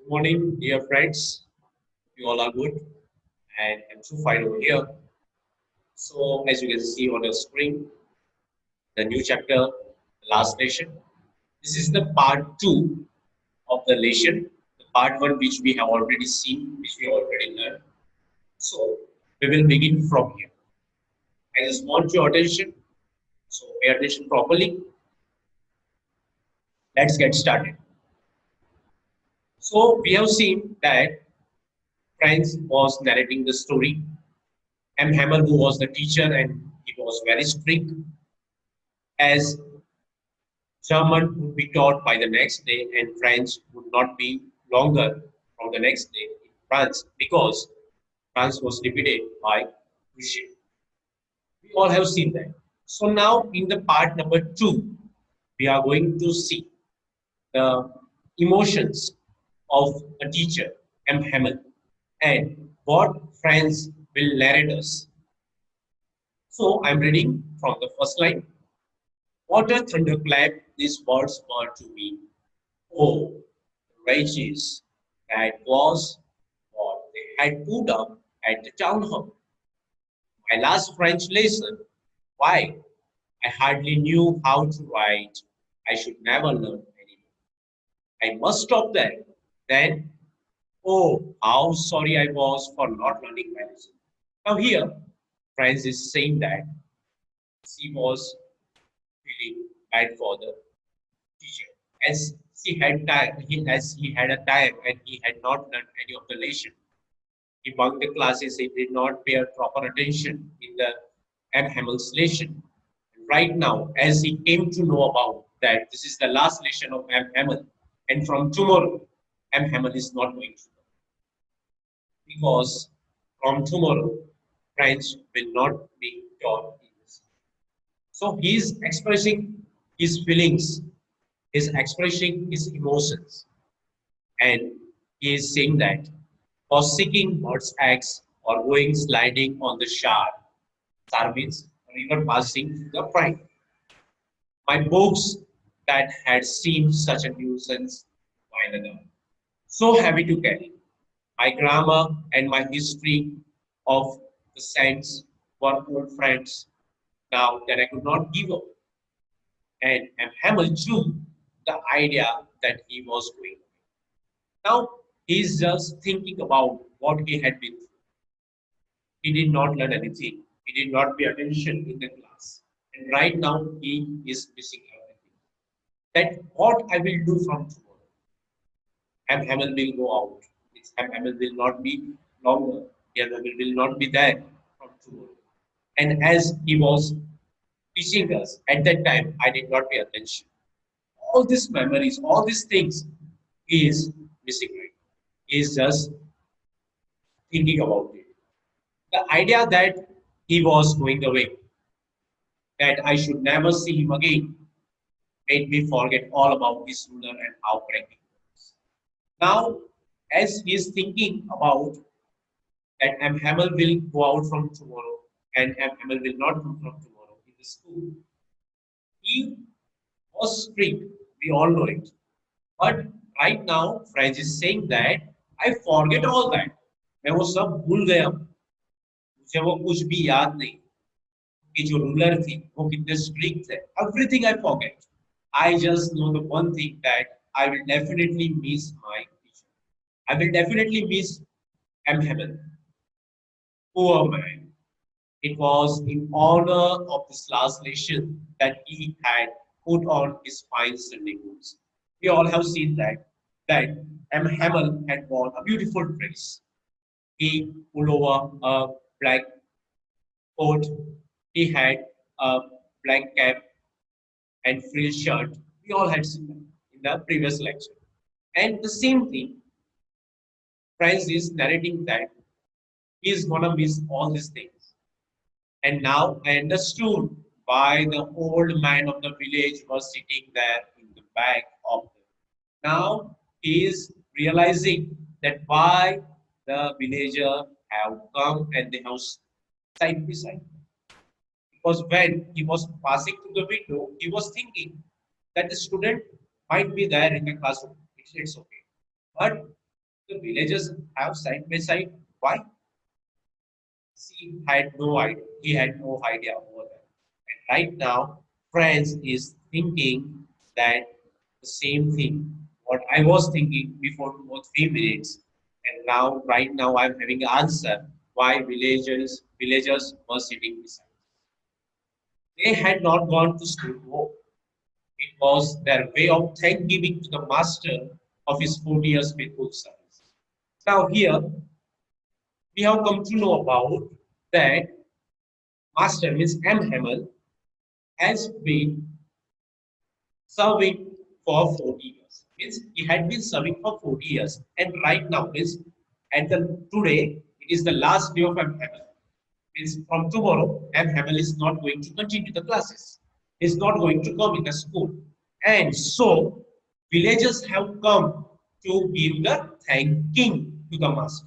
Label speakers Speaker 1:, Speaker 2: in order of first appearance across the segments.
Speaker 1: Good morning, dear friends. You all are good, and I'm so fine over here. So, as you can see on the screen, the new chapter, the last lesson. This is the part two of the lesson, the part one which we have already seen, which we already learned. So, we will begin from here. I just want your attention. So, pay attention properly. Let's get started. So, we have seen that Franz was narrating the story. M. Hamel, who was the teacher, and he was very strict, as German would be taught by the next day, and French would not be longer from the next day in France because France was defeated by Russia. We all have seen that. So now in the part number two, we are going to see the emotions of a teacher, M. Hamel, and what France will narrate us. So I'm reading from the first line. What a thunderclap these words were to me. Oh, rages, that was what they had put up at the town hall. My last French lesson. Why? I hardly knew how to write. I should never learn anymore. I must stop there. Then, oh, how sorry I was for not learning my lesson. Now here, France is saying that she was feeling bad for the teacher as he had a time and he had not learned any of the lesson. He bunked the classes, he did not pay proper attention in the M. Hamel's lesson. Right now, as he came to know about that this is the last lesson of M. Hamel, and from tomorrow, M. Hamel is not going to learn because from tomorrow, French will not be taught in this. So he is expressing his feelings, is expressing his emotions, and he is saying that for seeking God's acts or going sliding on the shar means river passing through the pride. My books that had seemed such a nuisance while ago, so heavy to carry. My grammar and my history of the saints were old friends now that I could not give up. And Hamel too, the idea that he was doing. Now he's just thinking about what he had been through. He did not learn anything. He did not pay attention in the class. And right now he is missing everything. That what I will do from tomorrow. Ham Hamel will go out. Ham Hamel will not be longer. Ham Hamel will not be there from tomorrow. And as he was teaching us at that time, I did not pay attention. All these memories, all these things, he is missing right. He is just thinking about it. The idea that he was going away, that I should never see him again, made me forget all about this ruler and how correct he was. Now, as he is thinking about that M. Hamel will go out from tomorrow and M. Hamel will not come from tomorrow in the school, he was strict. We all know it. But right now, French is saying that I forget all that. मैं वो सब भूल गया हूँ. मुझे वो कुछ भी याद नहीं कि जो रूलर थी वो कितने स्ट्रिक्ट थे. Everything I forget. I just know the one thing that I will definitely miss my teacher. I will definitely miss M. Hamel. Poor man. It was in honor of this last lesson that he had put on his fine Sunday boots. We all have seen that M. Hamel had worn a beautiful dress. He pulled over a black coat. He had a black cap and frill shirt. We all had seen that in the previous lecture. And the same thing, Franz is narrating that he is gonna miss all these things. And now I understood why the old man of the village was sitting there in the back of the. Now he is realizing that why the villager have come and they have side by side. Because when he was passing through the window, he was thinking that the student might be there in the classroom. It's okay. But The villagers have side by side. Why? He had no idea. He had no idea over that. And right now, France is thinking that the same thing. What I was thinking before 2 or 3 minutes, and now, right now, I'm having an answer why villagers were sitting beside. They had not gone to school to work. It was their way of thanksgiving to the master of his 40 years faithful service. Now here we have come to know about that master means M. Hamel has been serving for 40 years. Means he had been serving for 40 years. And right now means at the today it is the last day of M. Hamel. Means from tomorrow M. Hamel is not going to continue the classes. He is not going to come in the school. And so villagers have come to give the thanking to the master.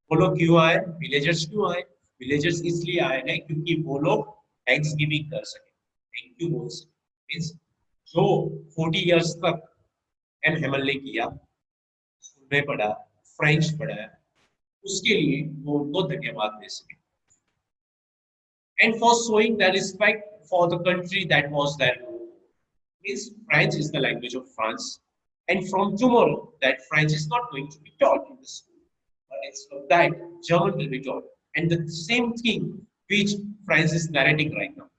Speaker 1: बोलो क्यों आए villagers क्यों आए villagers इसलिए आए हैं क्योंकि वो लोग थैंक्स गिविंग कर सके थैंक यू बोल सके मीन्स जो 40 इयर्स तक एम हेमल ने किया स्कूल में पढ़ा फ्रेंच पढ़ा उसके लिए वो उनको धन्यवाद दे सके and for showing their respect for the country that was their home. Means French is the language of France, and from tomorrow that French is not going to be taught in the school, but instead of that German will be taught. And the same thing which France is narrating right now.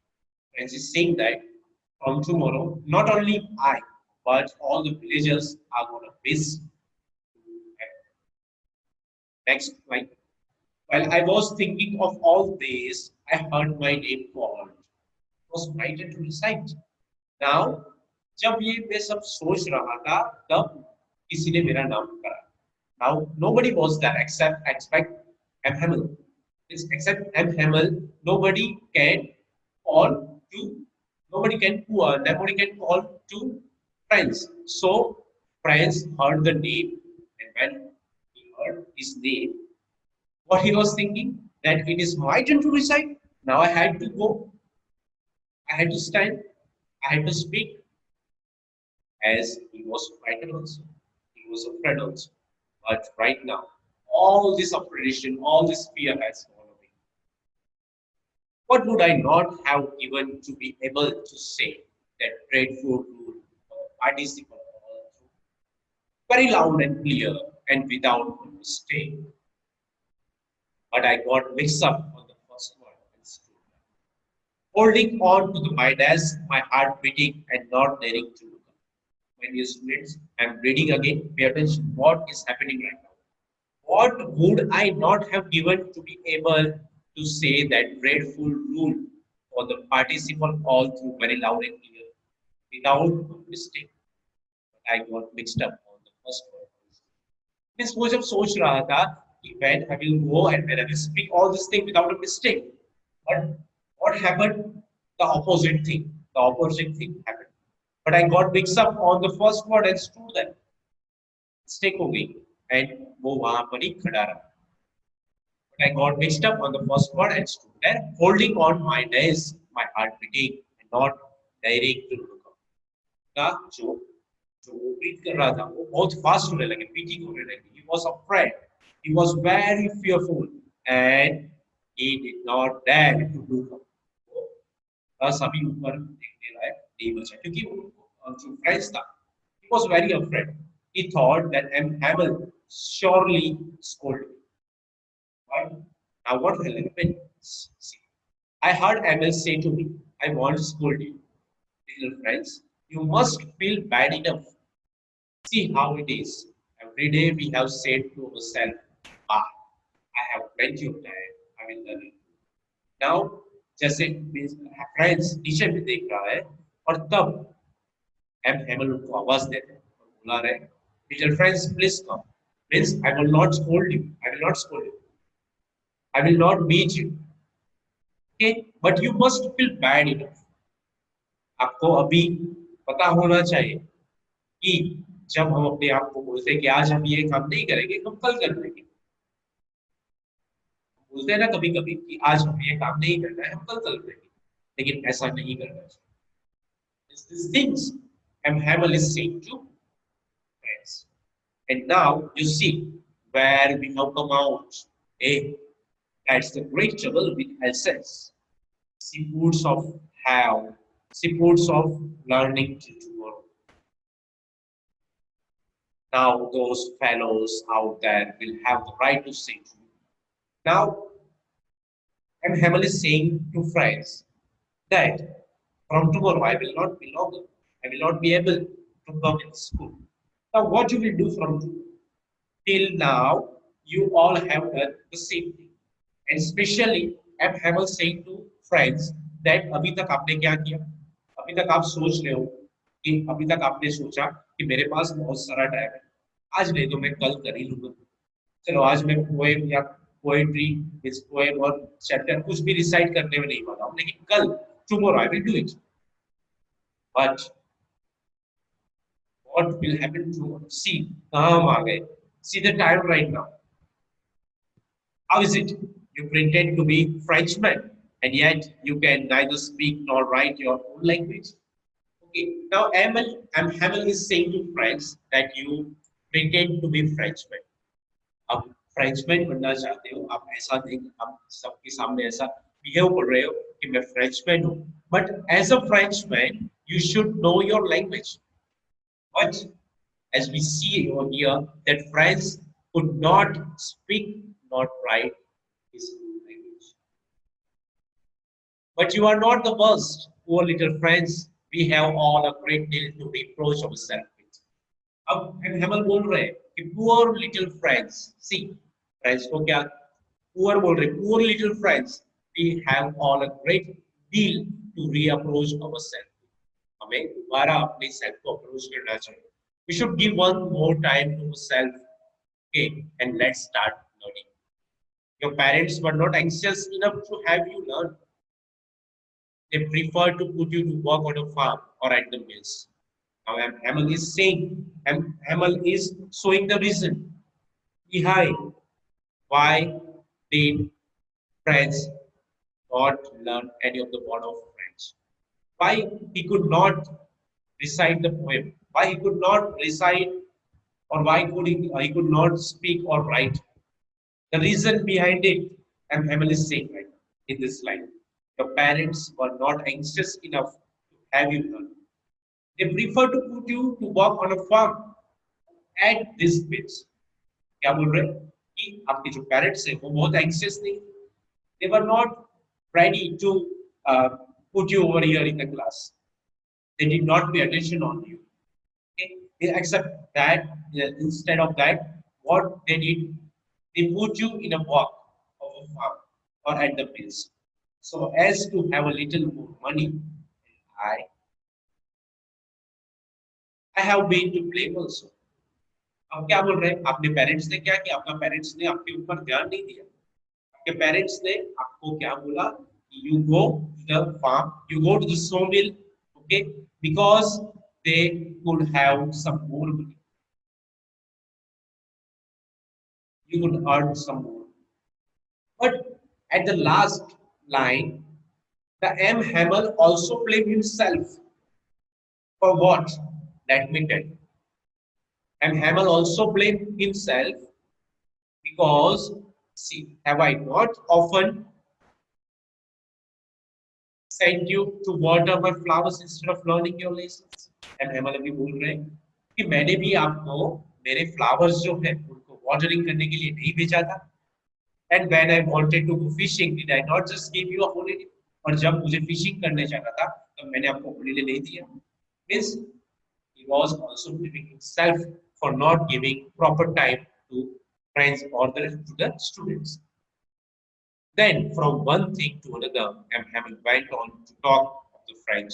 Speaker 1: France is saying that from tomorrow, not only I, but all the villagers are going to miss. Next, like while I was thinking of all this, I heard my name called. It was my turn to recite. Now, जब ये मैं सब सोच रहा था, तब किसी ने मेरा नाम करा. Now, nobody was there except M. Hamel. Except M. Hamel, nobody can call to nobody can call to friends. So friends heard the name, and when he heard his name, what he was thinking that it is my turn to recite. Now I had to go, I had to stand, I had to speak as he was frightened also. He was afraid also. But right now, all this oppression, all this fear has gone away. What would I not have given to be able to say that dreadful rule of participle all through? Very loud and clear and without mistake. But I got mixed up on the first one and stood there. Holding on to my desk, my heart beating and not daring to look up. My dear students, I'm reading again. Pay attention. What is happening right now? What would I not have given to be able to say that dreadful rule for the participle all through very loud and clear without mistake? But I got mixed up on the first one. Miss वो जब सोच रहा था कि when I will go and when I will speak all this thing without a mistake. But what happened? The opposite thing. The opposite thing happened. But I got mixed up on the first word and stood there. Mistake हो गई and वो वहाँ पर ही खड़ा रहा. But I got mixed up on the first word and stood there, holding on my desk, my heart beating and not daring to look up. का जो जो वो ब्रीथ कर रहा था वो बहुत फास्ट होने लगे बीटिंग होने लगी. He was afraid. He was very fearful and he did not dare to look up. बस अभी ऊपर देखने लायक नहीं बचा क्योंकि वो जो फ्रेंच था he was very afraid. He thought that M. Hamel surely scolded me. But now what will happen? See, I heard Hamel say to me, I want to scold you. Little friends, you must feel bad enough. See how it is. Every day we have said to ourselves, ah, I have plenty of time, I will learn it. Now, जैसे friends teacher भी देख रहा है और तब M Hemal उनको आवाज दे रहे हैं और बुला रहे हैं teacher friends please come means I will not scold you I will not scold you I will not beat you okay but you must feel bad enough आपको अभी पता होना चाहिए कि जब हम अपने आप को बोलते हैं कि आज हम ये काम नहीं करेंगे हम कल कर लेंगे बोलते हैं ना कभी कभी कि आज हम ये काम नहीं करना है हम कल करेंगे लेकिन ऐसा नहीं करना चाहिए these things M. Hamel is saying to friends and now you see where we have come out. Hey, that's the great trouble with Alsace. She puts of have, she puts of learning till tomorrow. Now those fellows out there will have the right to say to you. Now, and Hamel is saying to friends that from tomorrow I will not be longer. I will not be able to come in school. Now, what you will do from tomorrow? Till now, you all have done the same thing. And especially, I'm Hamel saying to friends that अभी तक आपने क्या किया? अभी तक आप सोच रहे हो कि अभी तक आपने सोचा कि मेरे पास बहुत सारा टाइम है. आज नहीं तो मैं कल कर ही लूंगा. चलो आज मैं पोएम या पोएट्री इस पोएम और चैप्टर कुछ भी रिसाइट करने में नहीं वाला हूँ लेकिन कल tomorrow I will do it. But what will happen tomorrow? See, कहाँ हम आ गए? See the time right now. How is it? You pretend to be Frenchman and yet you can neither speak nor write your own language. Okay, now Hamel is saying to friends that you pretend to be Frenchman. आप Frenchman बनना चाहते हो आप ऐसा देख आप सबके सामने ऐसा बिहेव कर रहे हो कि मैं फ्रेंचमैन हूँ but as a Frenchman you should know your language but as we see over here that France could not speak not write his own language but you are not the worst poor little France we have all a great deal to reproach ourselves with अब हेमल बोल रहे हैं कि poor little friends see friends को क्या poor बोल रहे poor little friends we have all a great deal to reapproach ourself हमें दोबारा अपने सेल्फ को अप्रोच करना चाहिए we should give one more time to self okay and let's start learning your parents were not anxious enough to have you learn they prefer to put you to work on a farm or at the mills. Now Hamel is saying, Hamel is showing the reason behind why did France not learn any of the word of French. Why he could not recite the poem. Why he could not recite or why he could not speak or write. The reason behind it, and Hamel is saying right in this line. Your parents were not anxious enough to have you learn. They prefer to put you to work on a farm at this bits. क्या बोल रहे हैं कि आपके जो parents हैं वो बहुत एंग्शियस नहीं they were not ready to uh, put you over here in the class they did not pay attention on you okay except that instead of that what they did they put you in a work of a farm or at the mills so as to have a little more money I I have been to play also. अब क्या बोल रहे हैं आपने parents ने क्या किया आपका पेरेंट्स ने आपके ऊपर ध्यान नहीं दिया आपके पेरेंट्स ने आपको क्या बोला you go to the farm you go to the sawmill okay because they could have some more money you could earn some more but at the last line the M Hamel also blamed himself for what let me tell you and Hamel also blamed himself because, see, have I not often sent you to water my flowers instead of learning your lessons? And Hamel अभी बोल रहे हैं कि मैंने भी आपको मेरे flowers जो हैं उनको watering करने के लिए नहीं भेजा था. And when I wanted to go fishing, did I not just give you a holiday? और जब मुझे fishing करने जाना था, तब मैंने आपको holiday नहीं दिया. Means he was also blaming himself for not giving proper time to friends or to the students. Then, from one thing to another, M. Hamel went on to talk of the French.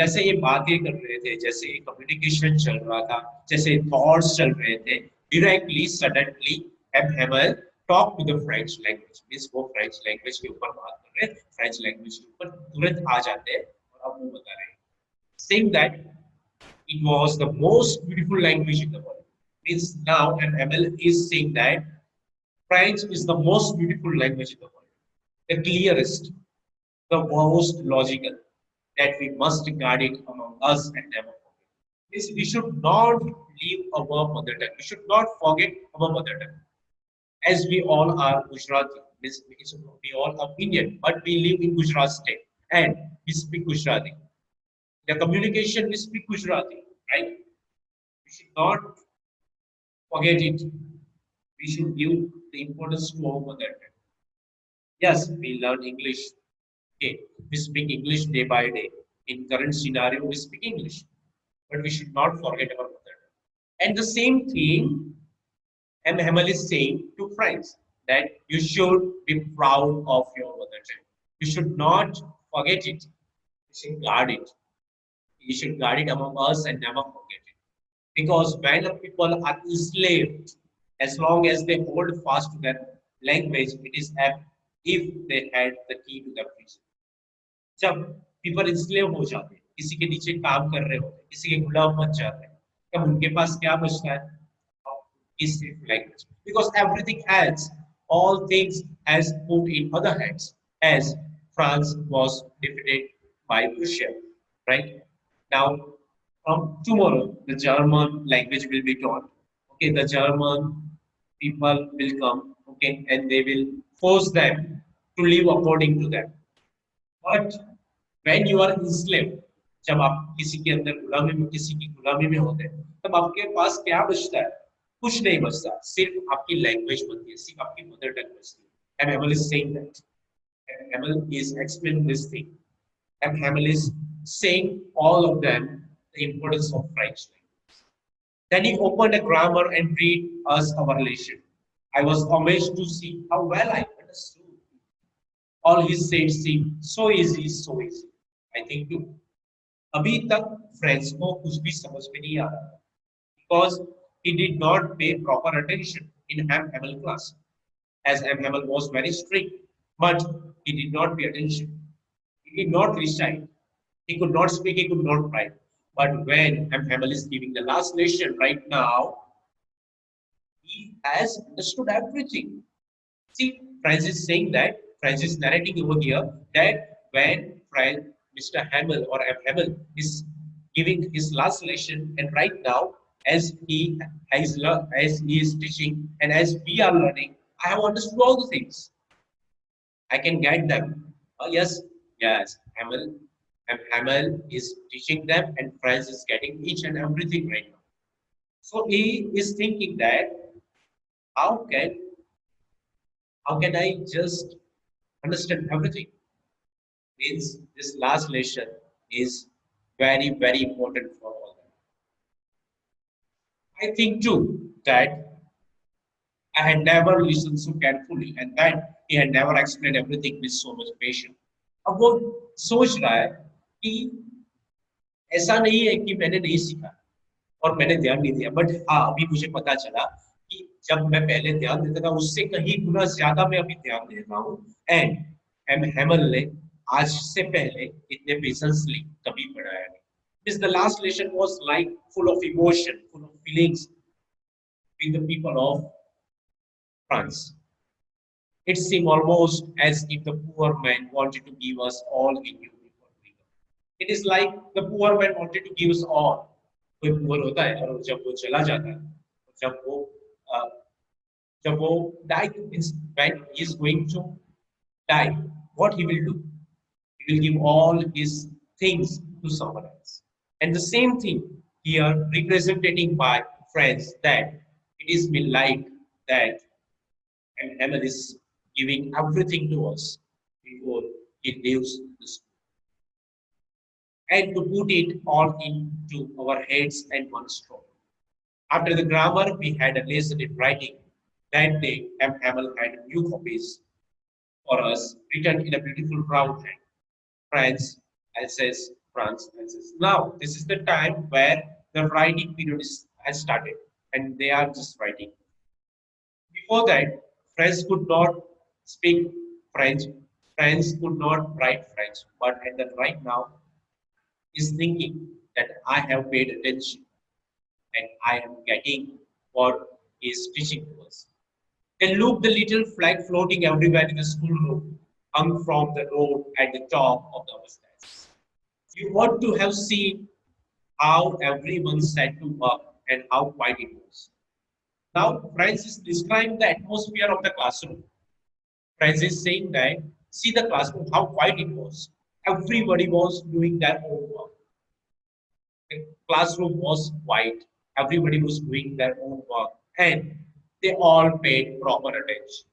Speaker 1: जैसे ये बातें कर रहे थे, जैसे ये communication चल रहा था, जैसे thoughts चल रहे थे, directly, suddenly, M. Hamel talked to the French language. Means वो French language के ऊपर बात कर रहे हैं, French language के ऊपर तुरंत आ जाते हैं और अब वो बता रहे हैं. Saying that it was the most beautiful language in the world. Means now M. Hamel is saying that French is the most beautiful language in the world, the clearest, the most logical, that we must guard it among us and never forget. is we should not leave our mother tongue. We should not forget our mother tongue. As we all are Gujarati, we all are Indian, but we live in Gujarat state and we speak Gujarati. The communication we speak Gujarati, right? We should not forget it. We should give the importance to our mother tongue. Yes, we learn English. Okay, we speak English day by day. In current scenario, we speak English, but we should not forget our mother tongue. And the same thing M. Hamel is saying to friends that you should be proud of your mother tongue. You should not forget it. You should guard it. You should guard it among us and never forget it. Because when the people are enslaved, as long as they hold fast to their language, it is as if they had the key to the prison. जब people enslave हो जाते हैं, किसी के नीचे काम कर रहे होते हैं, किसी के गुलाम बन जाते हैं, तब उनके पास क्या बचता है? Is language, because everything else, all things has put in other hands, as France was defeated by Prussia, right? Now, from tomorrow, the German language will be taught. Okay, the German people will come, okay, and they will force them to live according to them. But when you are enslaved, जब आप किसी के अंदर गुलामी में किसी की गुलामी में होते हैं, तब आपके पास क्या बचता है? कुछ नहीं बचता, सिर्फ आपकी लैंग्वेज बनती है, सिर्फ आपकी मदर टंग बचती है. And Hamel is saying that. And Hamel is explaining this thing. And Hamel is saying all of them the importance of French language. Then he opened a grammar and read us our relation. I was amazed to see how well I understood. All he said seemed so easy, so easy. I think too. अभी तक friends को कुछ भी समझ में नहीं आ रहा, because he did not pay proper attention in M. Hamel class, as M. Hamel was very strict, but he did not pay attention. He did not recite. He could not speak. He could not write. But when M. Hamel is giving the last lesson right now, he has understood everything. See, Francis is saying that, Francis is narrating over here that when Mr. Hamel or M. Hamel is giving his last lesson, and right now, as as he is teaching and as we are learning, I have understood all the things. I can guide them. Yes, yes, Hamel is teaching them, and Francis is getting each and everything right now. So he is thinking that how can how can I just understand everything? Means this last lesson is very, very important for all them. I think too that I had never listened so carefully and that he had never explained everything with so much patience. अब वो सोच रहा है कि ऐसा नहीं है कि मैंने नहीं सीखा और मैंने ध्यान नहीं दिया, बट हाँ अभी मुझे पता चला कि जब मैं पहले ध्यान देता था उससे कहीं गुना ज्यादा मैं अभी ध्यान दे रहा हूँ. एंड एम हेमल ने आज से पहले इतने पेशेंसली कभी पढ़ाया नहीं. This the last lesson was like full of emotion, full of feelings with the people of France. It seemed almost as if the poor man wanted to give us all he knew before freedom. It is like the poor man wanted to give us all. कोई poor होता है और जब वो चला जाता है, जब वो uh, जब वो die means when he is going to die, what he will do? He will give all his things to someone else. And the same thing here representing by friends that it is been like that, and Hamel is giving everything to us before he leaves the school. And to put it all into our heads and one stroke. After the grammar, we had a lesson in writing. That day, M. Hamel had new copies for us, written in a beautiful round hand. France, Alsace, France, Alsace. Now, this is the time where the writing period has started, and they are just writing. Before that, French could not speak French, French could not write French, but at the right now is thinking that I have paid attention and I am getting what he is teaching to us. Then look the little flag floating everywhere in the schoolroom, hung from the road at the top of the stairs. You ought to have seen how everyone set to work and how quiet it was. Now, Francis described the atmosphere of the classroom. Francis saying that, see the classroom, how quiet it was. Everybody was doing their own work. The classroom was quiet. Everybody was doing their own work. And they all paid proper attention.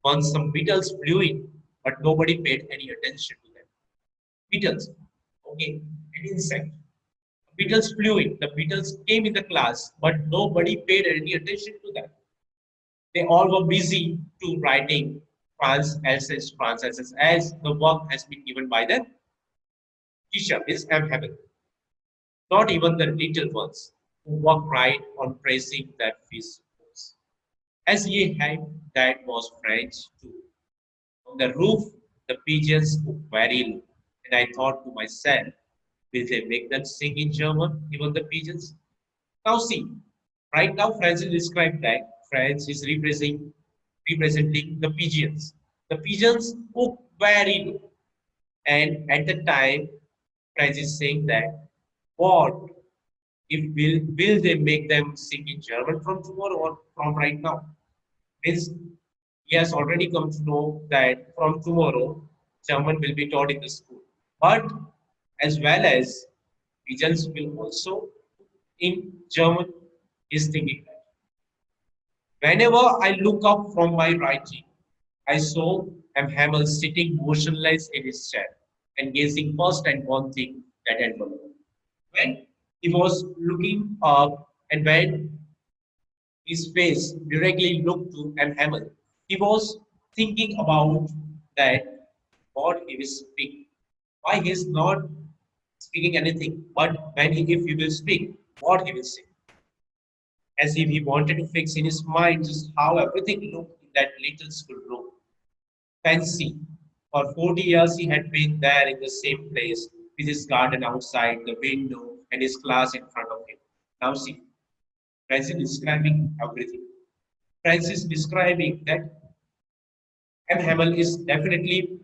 Speaker 1: Once some beetles flew in, but nobody paid any attention to them. Beetles, okay, an insect. Beetles flew in. The beetles came in the class, but nobody paid any attention to them. They all were busy to writing trans as the work has been given by the teacher, Miss M. Heaven. Not even the little ones who work right on praising their fish. As ye had, that was French too. On the roof, the pigeons spoke very low, and I thought to myself, will they make them sing in German, even the pigeons? Now see, right now Francis described that France is representing the pigeons. The pigeons spoke very low, and at the time, Francis is saying that what if will they make them sing in German from tomorrow or from right now? Means he has already come to know that from tomorrow German will be taught in the school. But as well as pigeons will also in German is thinking that. Whenever I look up from my writing, I saw M. Hamel sitting motionless in his chair and gazing first at one thing that had one. When he was looking up and when his face directly looked to M. Hamel, he was thinking about that what he will speak, why he is not speaking anything, but when if he will speak, what he will say. As if he wanted to fix in his mind just how everything looked in that little school room. Fancy. For 40 years he had been there in the same place with his garden outside the window and his class in front of him. Now see, Francis describing everything. Francis describing that M. Hamel is definitely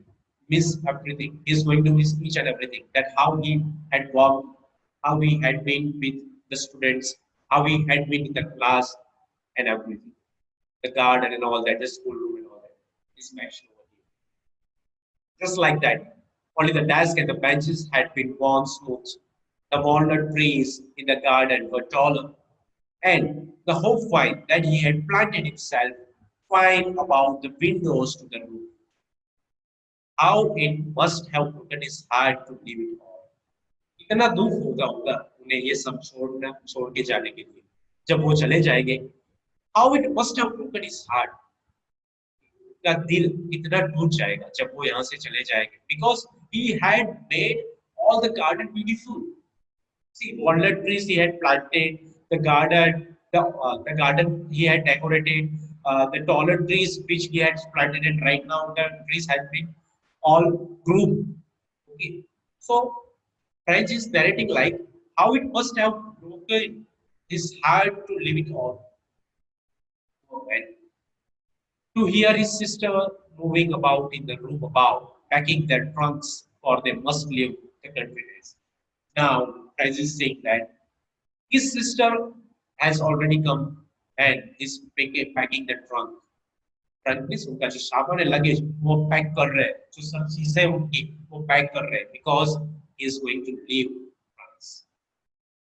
Speaker 1: miss everything. He's going to miss each and everything. That how he had walked, how he had been with the students, how he had been in the class and everything. The garden and all that, the schoolroom and all that. Is mentioned over here. Just like that. Only the desk and the benches had been worn smooth. The walnut trees in the garden were taller. And the hope vine that he had planted himself twined about the windows to the roof. How it must have broken his heart to leave it all. कितना दुख होगा होगा उन्हें ये सब छोड़ के जाने के लिए जब वो चले जाएंगे. How it must have broken his heart. का दिल इतना टूट जाएगा जब वो यहाँ से चले जाएंगे. Because he had made all the garden beautiful. See, walnut trees he had planted, the garden he had decorated, the taller trees which he had planted, and right now the trees have been all grouped. Okay, so French is narrating like how it must have broken his heart to leave it all. And to hear his sister moving about in the room above, packing their trunks for they must leave the country days. Now, French is saying that his sister has already come and is packing the trunk. Trunk में उनका जो सामान है luggage वो pack कर रहे हैं जो सब चीजें उनकी वो पैक कर रहे हैं because he is going to leave France.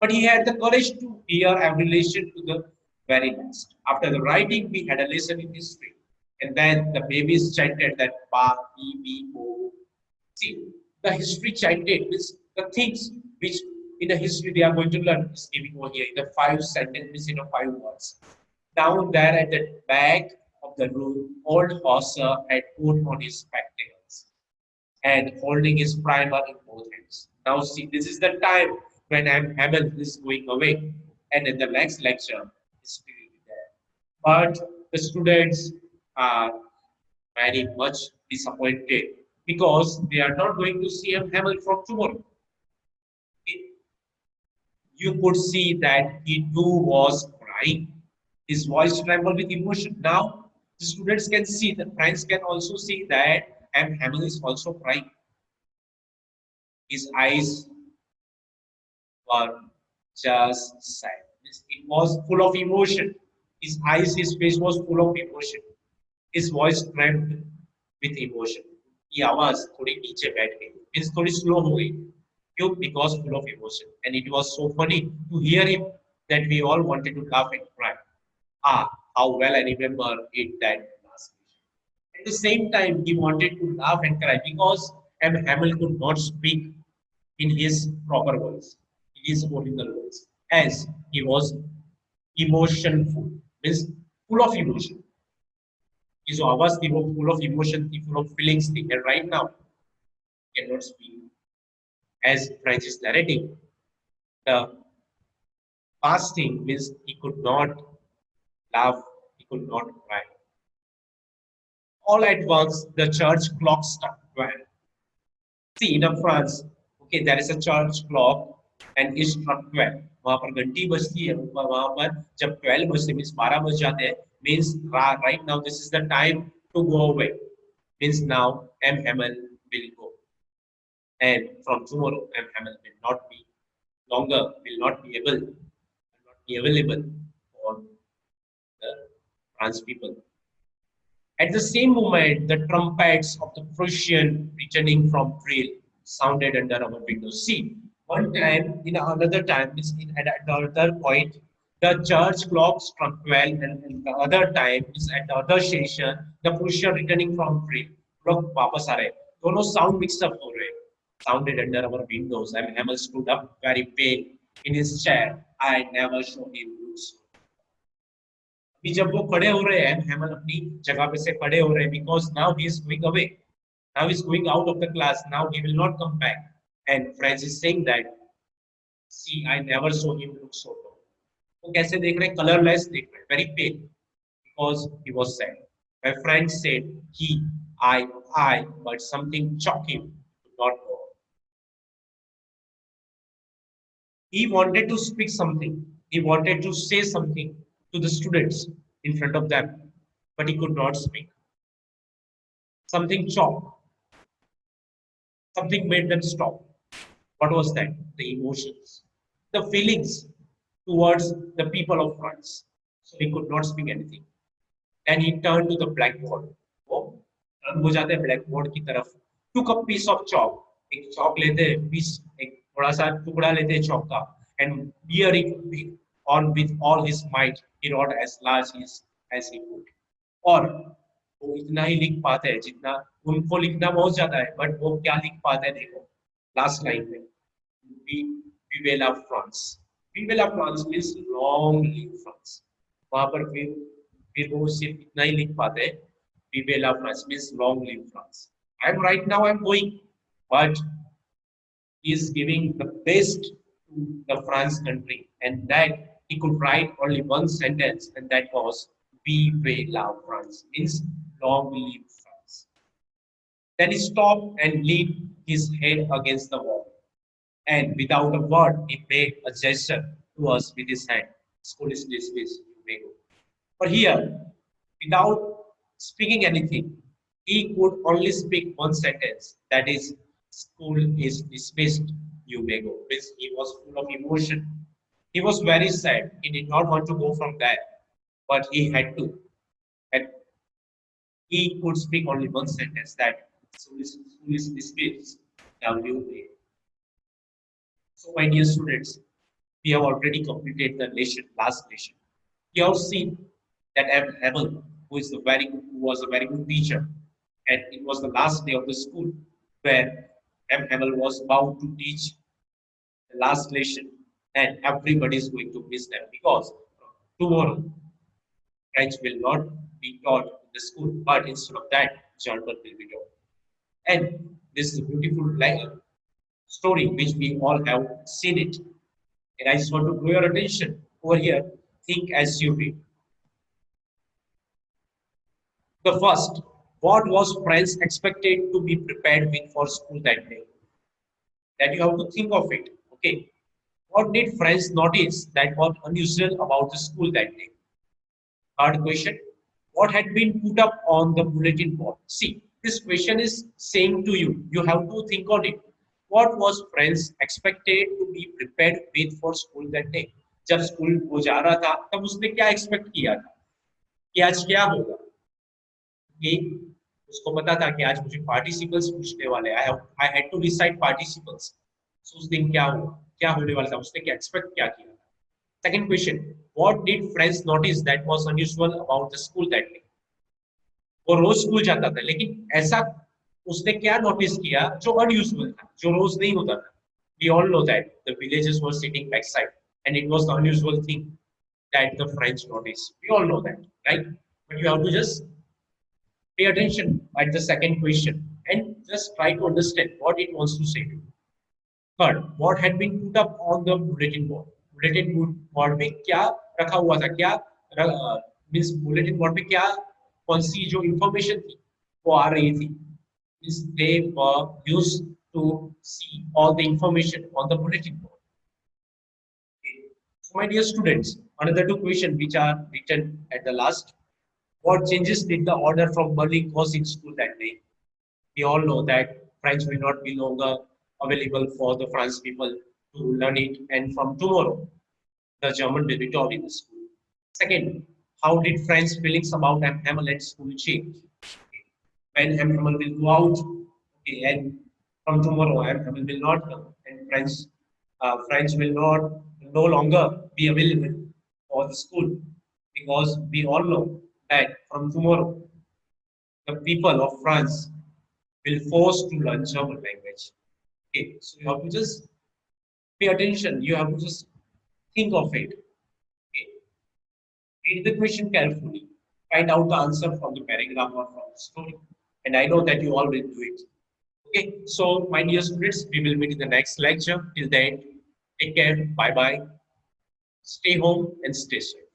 Speaker 1: But he had the courage to hear every lesson to the very last. After the writing, we had a lesson in history, and then the babies chanted that ba, bi, bo. See, the history chanted means the things which in the history they are going to learn is giving over here in the 5 sentences in the 5 words. Down there at the back of the room, old Hauser had put on his spectacles and holding his primer in both hands. Now see, this is the time when Hamel is going away, and in the next lecture, he's still there. But the students are very much disappointed because they are not going to see Hamel from tomorrow. You could see that he too was crying. His voice trembled with emotion. Now the students can see, the friends can also see that Hamel is also crying. His eyes were just sad. It was full of emotion. His eyes, his face was full of emotion. His voice trembled with emotion. की आवाज थोड़ी नीचे बैठ गई, means थोड़ी slow हो गई. क्यों? Because full of emotion. And it was so funny to hear him that we all wanted to laugh and cry. Ah, how well I remember it that last mission. At the same time, he wanted to laugh and cry because M. Hamill could not speak in his proper voice, in his original voice, as he was emotionful, means full of emotion. कि जो आवाज थी वो full of emotion थी, full of feelings थी, and right now cannot speak. As Francis is narrating, the past thing means he could not laugh, he could not cry. All at once, the church clock struck 12. See, in France, okay, there is a church clock and it struck 12. वहां पर घंटी बजती है, वहां पर जब 12 बजते means 12 बज जाते हैं, means right now this is the time to go away. Means now M. Hamill will go. And from tomorrow, M. Hamill will not be longer, will not be able, will not be available for the trans people. At the same moment, the trumpets of the Prussian returning from drill sounded under our windows. See, one time, in another time, is in at another point, the church clock struck 12, and in the other time is at the other station, the Prussian returning from drill. लोग वापस आ रहे हैं, दोनों sound mixed up हो रहे हैं. Sounded under our windows, and Hamel stood up very pale in his chair. I never saw him look so. अभी जब वो खड़े हो रहे हैं, हेमल अपनी जगह पे से खड़े हो रहे हैं, because now he is going away, now he is going out of the class, now he will not come back. And Francis is saying that, see, I never saw him look so low. वो कैसे देख रहे हैं? Colorless देख रहे हैं, very pale, because he was sad. My friend said he, I, but something shocked him to not go. He wanted to speak something. He wanted to say something to the students in front of them, but he could not speak. Something choked. Something made them stop. What was that? The emotions, the feelings towards the people of France. So he could not speak anything. Then he turned to the blackboard. वो turn हो जाते हैं blackboard की तरफ. Took a piece of chalk. एक chalk लेते हैं, piece एक थोड़ा सा टुकड़ा लेते हैं chalk का, and bearing on with all his might, he wrote as large as he could. और वो इतना ही लिख पाते हैं जितना उनको लिखना बहुत ज्यादा है, but वो क्या लिख पाते हैं देखो, last line में, we will love France. We will love France means long live France. वहां पर फिर वो सिर्फ इतना ही लिख पाते हैं, we will love France means long live France. I'm right now I'm going, but he is giving the best to the France country, and that he could write only one sentence, and that was "We will love France," means long live France. Then he stopped and leaned his head against the wall, and without a word, he made a gesture to us with his hand. School is dismissed, you may go. But here, without speaking anything, he could only speak one sentence, that is, school is dismissed, you may go. Because he was full of emotion. He was very sad. He did not want to go from there, but he had to. And he could speak only one sentence, that school is dismissed, now you may. So, my dear students, we have already completed the last lesson. You have seen that M. Hamill, who was a very good teacher, and it was the last day of the school where M. Hamill was bound to teach the last lesson, and everybody is going to miss them because tomorrow French will not be taught in the school, but instead of that, German will be taught. And this is a beautiful story which we all have seen it. And I just want to draw your attention over here. Think as you read. The first, what was France expected to be prepared with for school that day? That you have to think of it. Okay. What did France notice that was unusual about the school that day? Third question, what had been put up on the bulletin board? See, this question is saying to you, you have to think on it. What was friends expected to be prepared with for school that day? जब school वो जा रहा था तब उसने क्या expect किया था कि आज क्या होगा? कि उसको पता था कि आज मुझे पार्टिसिपल्स पूछने वाले हैं। I had to recite participles. So उस दिन क्या हुआ? क्या होने वाला था? उसने क्या एक्सपेक्ट क्या किया था? Second question, what did friends notice that was unusual about the school that day? वो रोज स्कूल जाता था लेकिन ऐसा उसने क्या नोटिस किया जो अनयूजुअल था, जो रोज नहीं होता था? We all know that the villagers were sitting backside, and it was the unusual thing that the French noticed. We all know that, right? But you have to just pay attention at the second question and just try to understand what it wants to say to you. Third, what had been put up on the bulletin board? Bulletin board में क्या रखा हुआ था? क्या means bulletin board पे क्या कौन सी जो इंफॉर्मेशन थी वो आ रही थी? Means they were used to see all the information on the bulletin board. Okay. So my dear students, another two questions which are written at the last. What changes did the order from Berlin cause in school that day? We all know that French will not be longer available for the French people to learn it, and from tomorrow, the German will be taught in the school. Second, how did French feelings about Hamel at school change? When Hamel will go out, okay, and from tomorrow Hamel will not come, and French will not no longer be available for the school, because we all know that from tomorrow the people of France will force to learn German language. Okay, so you have to just pay attention. You have to just think of it. Okay, read the question carefully. Find out the answer from the paragraph or from the story. And I know that you all will do it. Okay, so my dear students, we will meet in the next lecture. Till then, take care. Bye bye. Stay home and stay safe.